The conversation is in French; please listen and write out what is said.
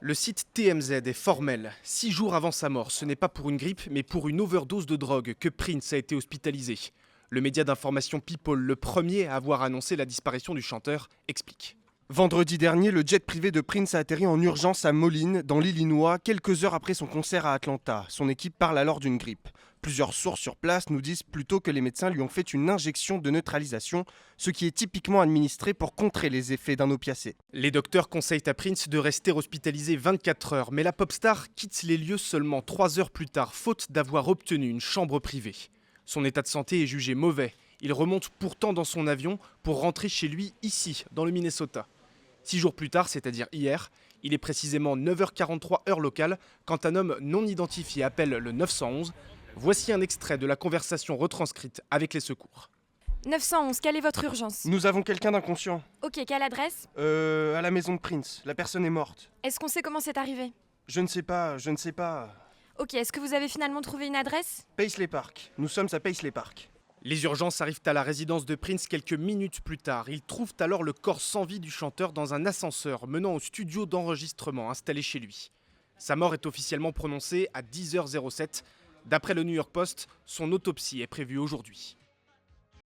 Le site TMZ est formel. 6 jours avant sa mort, ce n'est pas pour une grippe, mais pour une overdose de drogue que Prince a été hospitalisé. Le média d'information People, le premier à avoir annoncé la disparition du chanteur, explique. Vendredi dernier, le jet privé de Prince a atterri en urgence à Moline, dans l'Illinois, quelques heures après son concert à Atlanta. Son équipe parle alors d'une grippe. Plusieurs sources sur place nous disent plutôt que les médecins lui ont fait une injection de neutralisation, ce qui est typiquement administré pour contrer les effets d'un opiacé. Les docteurs conseillent à Prince de rester hospitalisé 24 heures, mais la pop star quitte les lieux seulement 3 heures plus tard, faute d'avoir obtenu une chambre privée. Son état de santé est jugé mauvais. Il remonte pourtant dans son avion pour rentrer chez lui ici, dans le Minnesota. 6 jours plus tard, c'est-à-dire hier, il est précisément 9h43 heure locale, quand un homme non identifié appelle le 911. Voici un extrait de la conversation retranscrite avec les secours. 911, quelle est votre urgence? Nous avons quelqu'un d'inconscient. Ok, quelle adresse? À la maison de Prince. La personne est morte. Est-ce qu'on sait comment c'est arrivé? Je ne sais pas. Ok, est-ce que vous avez finalement trouvé une adresse? Paisley Park. Nous sommes à Paisley Park. Les urgences arrivent à la résidence de Prince quelques minutes plus tard. Ils trouvent alors le corps sans vie du chanteur dans un ascenseur menant au studio d'enregistrement installé chez lui. Sa mort est officiellement prononcée à 10h07. D'après le New York Post, son autopsie est prévue aujourd'hui.